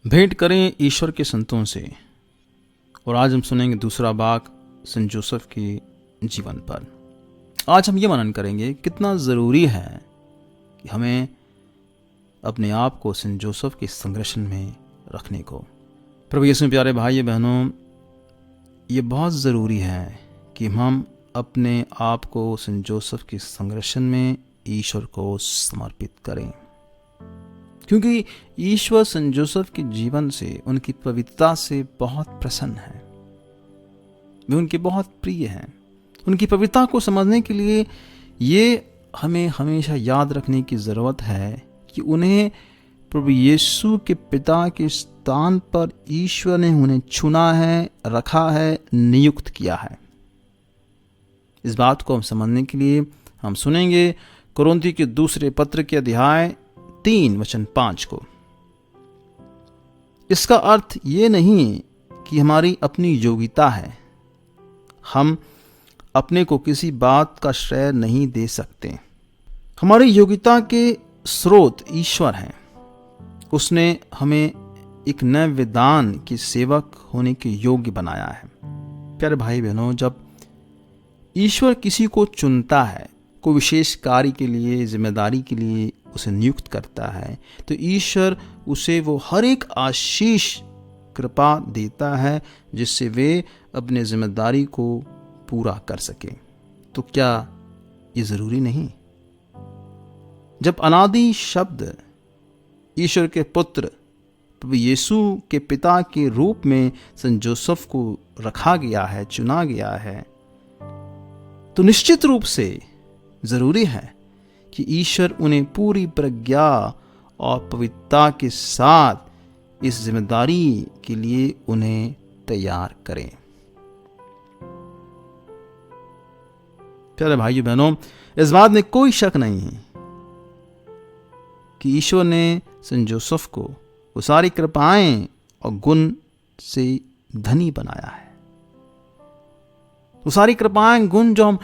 भेंट करें ईश्वर के संतों से। और आज हम सुनेंगे दूसरा भाग सेंट जोसेफ के जीवन पर। आज हम ये मनन करेंगे कितना ज़रूरी है कि हमें अपने आप को सेंट जोसेफ के संरक्षण में रखने को। प्रभु यीशु में प्यारे भाई बहनों, ये बहुत ज़रूरी है कि हम अपने आप को सेंट जोसेफ के संरक्षण में ईश्वर को समर्पित करें, क्योंकि ईश्वर सेंट जोसेफ के जीवन से, उनकी पवित्रता से बहुत प्रसन्न है। वे उनके बहुत प्रिय हैं। उनकी पवित्रता को समझने के लिए ये हमें हमेशा याद रखने की ज़रूरत है कि उन्हें प्रभु यीशु के पिता के स्थान पर ईश्वर ने उन्हें चुना है, रखा है, नियुक्त किया है। इस बात को हम समझने के लिए हम सुनेंगे कुरिन्थियों के दूसरे पत्र के अध्याय 3:5 को। इसका अर्थ ये नहीं कि हमारी अपनी योग्यता है। हम अपने को किसी बात का श्रेय नहीं दे सकते। हमारी योग्यता के स्रोत ईश्वर हैं। उसने हमें एक नए विधान के सेवक होने के योग्य बनाया है। प्यारे भाई बहनों, जब ईश्वर किसी को चुनता है, कोई विशेष कार्य के लिए, जिम्मेदारी के लिए उसे नियुक्त करता है, तो ईश्वर उसे वो हर एक आशीष कृपा देता है जिससे वे अपने जिम्मेदारी को पूरा कर सके। तो क्या ये जरूरी नहीं? जब अनादि शब्द ईश्वर के पुत्र प्रभु यीशु के पिता के रूप में सेंट जोसेफ को रखा गया है, चुना गया है, तो निश्चित रूप से जरूरी है कि ईश्वर उन्हें पूरी प्रज्ञा और पवित्रता के साथ इस जिम्मेदारी के लिए उन्हें तैयार करें। प्यारे भाइयों बहनों, इस बात में कोई शक नहीं है कि ईश्वर ने सेंट जोसेफ को वो सारी कृपाएं और गुण से धनी बनाया है। वो सारी कृपाएं, गुण जो हम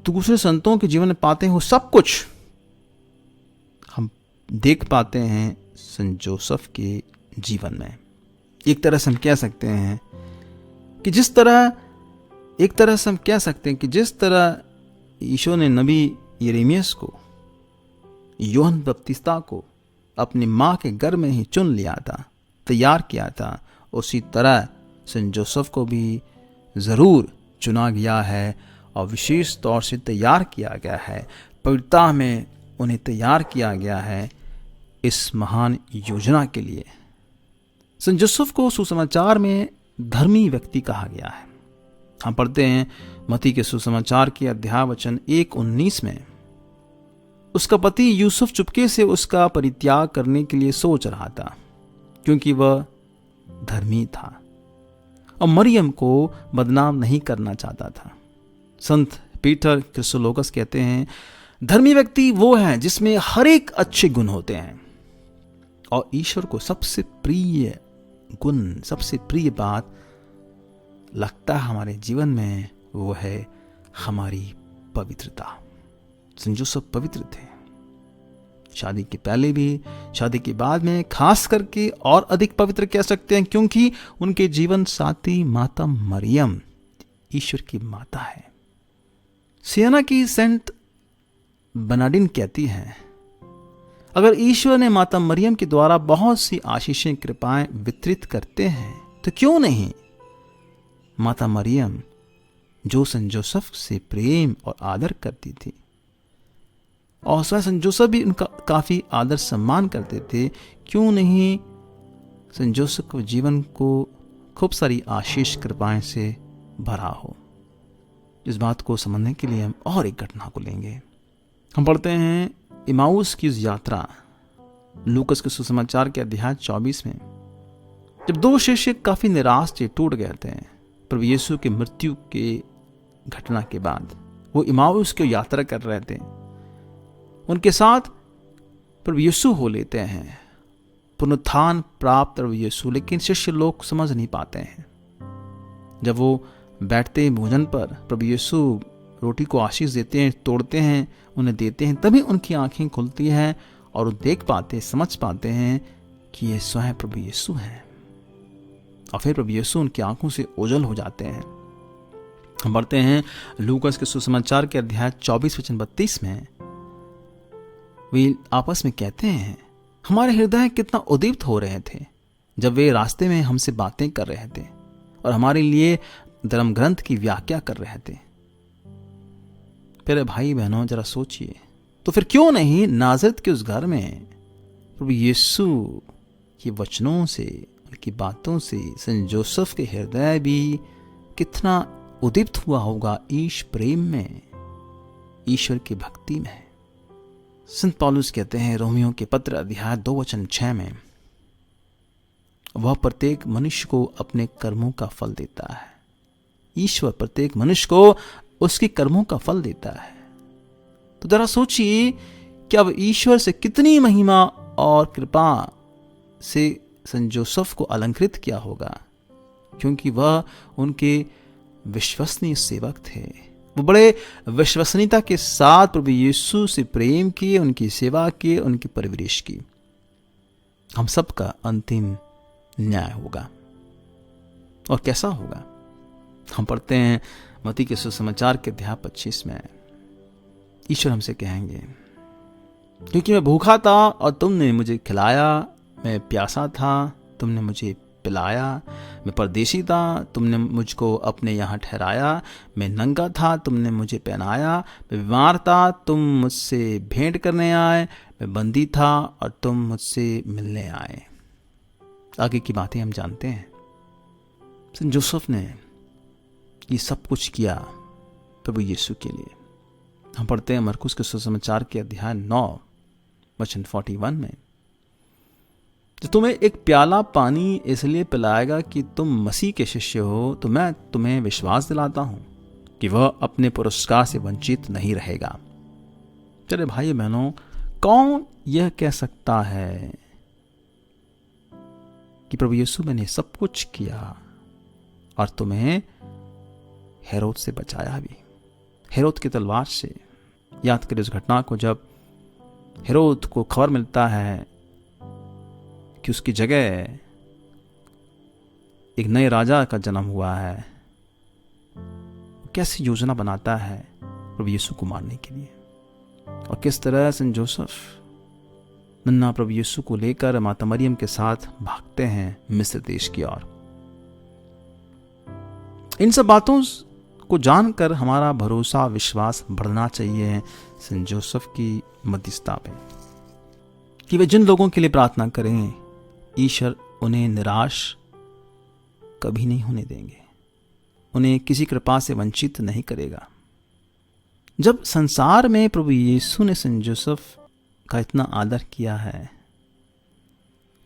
दूसरे संतों के जीवन में पाते हैं, वो सब कुछ हम देख पाते हैं सेंट जोसेफ के जीवन में। एक तरह से हम कह सकते हैं कि जिस तरह ईश्वर ने नबी यिर्मयाह को, यूहन्ना बपतिस्ता को अपनी माँ के गर्भ में ही चुन लिया था, तैयार किया था, उसी तरह सेंट जोसेफ को भी ज़रूर चुना गया है और विशेष तौर से तैयार किया गया है। पवित्रता में उन्हें तैयार किया गया है इस महान योजना के लिए। सेंट जोसेफ को सुसमाचार में धर्मी व्यक्ति कहा गया है। हम पढ़ते हैं मत्ती के सुसमाचार के अध्याय वचन 1:19 में, उसका पति यूसुफ चुपके से उसका परित्याग करने के लिए सोच रहा था, क्योंकि वह धर्मी था और मरियम को बदनाम नहीं करना चाहता था। संत पीटर क्रिसोलोगस कहते हैं, धर्मी व्यक्ति वो है जिसमें हर एक अच्छे गुण होते हैं, और ईश्वर को सबसे प्रिय गुण, सबसे प्रिय बात लगता है हमारे जीवन में, वो है हमारी पवित्रता। सेंट जोसेफ पवित्र थे, शादी के पहले भी, शादी के बाद में खास करके और अधिक पवित्र कह सकते हैं, क्योंकि उनके जीवन साथी माता मरियम ईश्वर की माता है। सियना की सेंट बर्नार्डिन कहती हैं, अगर ईश्वर ने माता मरियम के द्वारा बहुत सी आशीषें, कृपाएं वितरित करते हैं, तो क्यों नहीं माता मरियम, जो सेंट जोसेफ से प्रेम और आदर करती थी, और सेंट जोसेफ भी उनका काफ़ी आदर सम्मान करते थे, क्यों नहीं सेंट जोसेफ के जीवन को खूब सारी आशीष कृपाएं से भरा हो? इस बात को समझने के लिए हम और एक घटना को लेंगे। हम पढ़ते हैं इमाउस की यात्रा, लूकस के सुसमाचार के अध्याय 24 में, जब दो शिष्य काफ़ी निराश थे, टूट गए थे प्रभु यीशु के मृत्यु के घटना के बाद। वो इमाउस की यात्रा कर रहे थे, उनके साथ प्रभु यीशु हो लेते हैं, पुनरुत्थान प्राप्त प्रभु यीशु, लेकिन शिष्य लोग समझ नहीं पाते हैं। जब वो बैठते हैं भोजन पर, प्रभु यीशु रोटी को आशीष देते हैं, तोड़ते हैं, उन्हें देते हैं, तभी उनकी आंखें खुलती हैं और वो देख पाते, समझ पाते हैं कि ये स्वयं प्रभु यीशु हैं। और फिर प्रभु यीशु उनकी आंखों से ओझल हो जाते हैं। हम पढ़ते हैं लूकास के सुसमाचार के अध्याय 24 वचन 32 में, वे आपस में कहते हैं, हमारे हृदय कितना उद्दीप्त हो रहे थे जब वे रास्ते में हमसे बातें कर रहे थे और हमारे लिए धर्म ग्रंथ की व्याख्या कर रहे थे। प्यारे भाई बहनों, जरा सोचिए, तो फिर क्यों नहीं नाज़रेत के उस घर में प्रभु यीशु के वचनों से, उनकी बातों से सेंट जोसेफ के हृदय भी कितना उद्दीप्त हुआ होगा ईश प्रेम में, ईश्वर की भक्ति में। संत पौलुस कहते हैं रोमियो के पत्र अध्याय 2 वचन 6 में, वह प्रत्येक मनुष्य को अपने कर्मों का फल देता है। ईश्वर प्रत्येक मनुष्य को उसके कर्मों का फल देता है। तो जरा सोचिए कि अब ईश्वर से कितनी महिमा और कृपा से संत जोसेफ को अलंकृत किया होगा, क्योंकि वह उनके विश्वसनीय सेवक थे। वो बड़े विश्वसनीयता के साथ प्रभु यीशु से प्रेम किए, उनकी सेवा किए, उनकी परवरिश की। हम सबका अंतिम न्याय होगा। और कैसा होगा? हम पढ़ते हैं मत्ती के सुसमाचार के अध्याय 25 में, ईश्वर हमसे कहेंगे, क्योंकि मैं भूखा था और तुमने मुझे खिलाया, मैं प्यासा था तुमने मुझे पिलाया, मैं परदेशी था तुमने मुझको अपने यहाँ ठहराया, मैं नंगा था तुमने मुझे पहनाया, मैं बीमार था तुम मुझसे भेंट करने आए, मैं बंदी था और तुम मुझसे मिलने आए। आगे की बातें हम जानते हैं। सेंट जोसेफ ने ये सब कुछ किया प्रभु यीशु के लिए। हम पढ़ते हैं मरकुस के सुसमाचार के अध्याय 9 वचन 41 में, तो तुम्हें एक प्याला पानी इसलिए पिलाएगा कि तुम मसीह के शिष्य हो, तो मैं तुम्हें विश्वास दिलाता हूं कि वह अपने पुरस्कार से वंचित नहीं रहेगा। चले भाई बहनों, कौन यह कह सकता है कि प्रभु यीशु मैंने सब कुछ किया और तुम्हें हेरोद से बचाया भी, हेरोद की तलवार से। याद करिए उस घटना को, जब हेरोद को खबर मिलता है कि उसकी जगह एक नए राजा का जन्म हुआ है, कैसी योजना बनाता है प्रभु यीशु को मारने के लिए। और किस तरह सेंट जोसेफ नन्हा प्रभु यीशु को लेकर माता मरियम के साथ भागते हैं मिस्र देश की ओर। इन सब बातों को जानकर हमारा भरोसा, विश्वास बढ़ना चाहिए सेंट जोसेफ की मध्यस्थता पे, कि वे जिन लोगों के लिए प्रार्थना करें, ईश्वर उन्हें निराश कभी नहीं होने देंगे, उन्हें किसी कृपा से वंचित नहीं करेगा। जब संसार में प्रभु यीशु ने सेंट जोसेफ का इतना आदर किया है,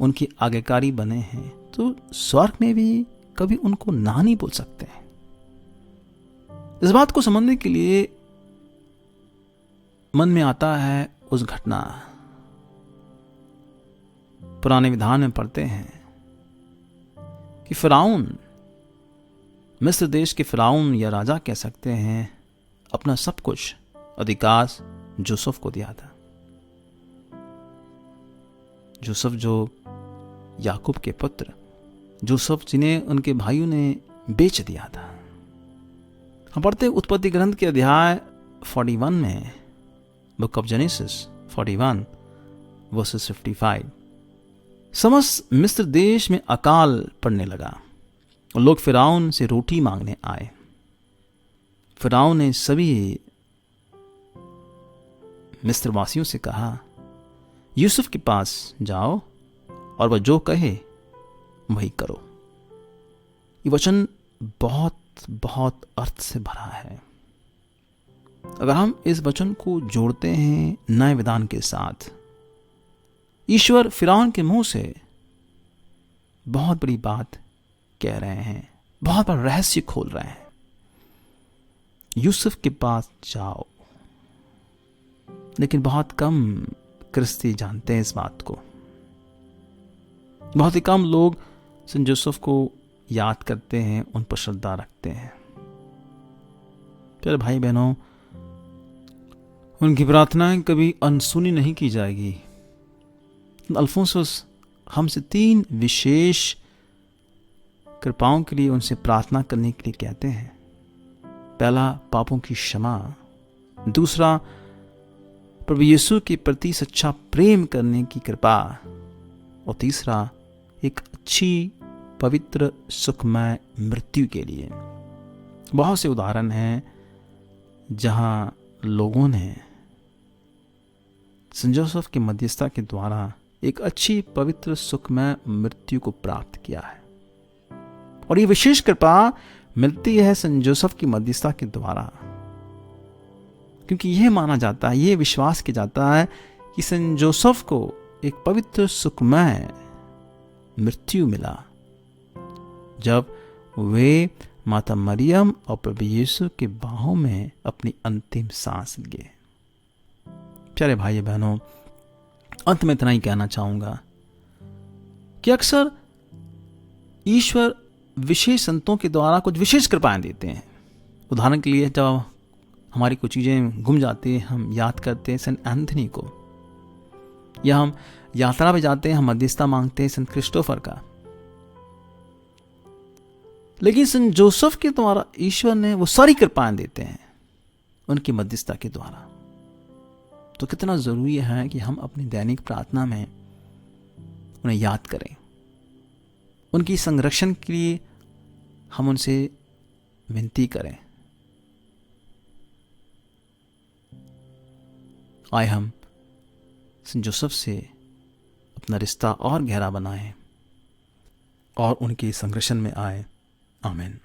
उनकी आज्ञाकारी बने हैं, तो स्वर्ग में भी कभी उनको ना नहीं बोल सकते हैं। इस बात को समझने के लिए मन में आता है उस घटना, पुराने विधान में पढ़ते हैं कि फिरौन, मिस्र देश के फिरौन या राजा कह सकते हैं, अपना सब कुछ अधिकार जोसेफ को दिया था। जोसेफ जो याकूब के पुत्र, जोसेफ जिन्हें उनके भाइयों ने बेच दिया था। हम पढ़ते उत्पत्ति ग्रंथ के अध्याय 41 में, बुक ऑफ जेनेसिस 41 वर्सेस 55, समस्त मिस्र देश में अकाल पड़ने लगा और लोग फिरौन से रोटी मांगने आए। फिरौन ने सभी मिस्र वासियों से कहा, यूसुफ के पास जाओ और वह जो कहे वही करो। ये वचन बहुत बहुत अर्थ से भरा है। अगर हम इस वचन को जोड़ते हैं नए विधान के साथ, ईश्वर फिरौन के मुंह से बहुत बड़ी बात कह रहे हैं, बहुत बड़ा रहस्य खोल रहे हैं। यूसुफ के पास जाओ, लेकिन बहुत कम क्रिस्ती जानते हैं इस बात को। बहुत ही कम लोग सेंट जोसेफ को याद करते हैं, उन पर श्रद्धा रखते हैं। प्यारे भाई बहनों, उनकी प्रार्थनाएं कभी अनसुनी नहीं की जाएगी। अल्फोंसुस हमसे 3 विशेष कृपाओं के लिए उनसे प्रार्थना करने के लिए कहते हैं। पहला, पापों की क्षमा। दूसरा, प्रभु यीशु के प्रति सच्चा प्रेम करने की कृपा। और तीसरा, एक अच्छी पवित्र सुखमय मृत्यु के लिए। बहुत से उदाहरण हैं जहां लोगों ने सेंट जोसेफ की मध्यस्थता के द्वारा एक अच्छी पवित्र सुखमय मृत्यु को प्राप्त किया है। और ये विशेष कृपा मिलती है सेंट जोसेफ की मध्यस्थता के द्वारा, क्योंकि यह माना जाता है, यह विश्वास किया जाता है कि सेंट जोसेफ को एक पवित्र सुखमय मृत्यु मिला जब वे माता मरियम और प्रभु यीशु के बाहों में अपनी अंतिम सांस लिए। प्यारे भाई बहनों, अंत में इतना ही कहना चाहूंगा कि अक्सर ईश्वर विशेष संतों के द्वारा कुछ विशेष कृपाएं देते हैं। उदाहरण के लिए, जब हमारी कुछ चीजें गुम जाती हैं, हम याद करते हैं सेंट एंथनी को, या हम यात्रा पे जाते हैं, हम मध्यस्थता मांगते हैं सेंट क्रिस्टोफर का। लेकिन सेंट जोसेफ के द्वारा ईश्वर ने वो सारी कृपाएं देते हैं उनकी मध्यस्थता के द्वारा। तो कितना जरूरी है कि हम अपनी दैनिक प्रार्थना में उन्हें याद करें, उनकी संरक्षण के लिए हम उनसे विनती करें। आए हम सेंट जोसेफ से अपना रिश्ता और गहरा बनाएं और उनके संरक्षण में आए। आमीन।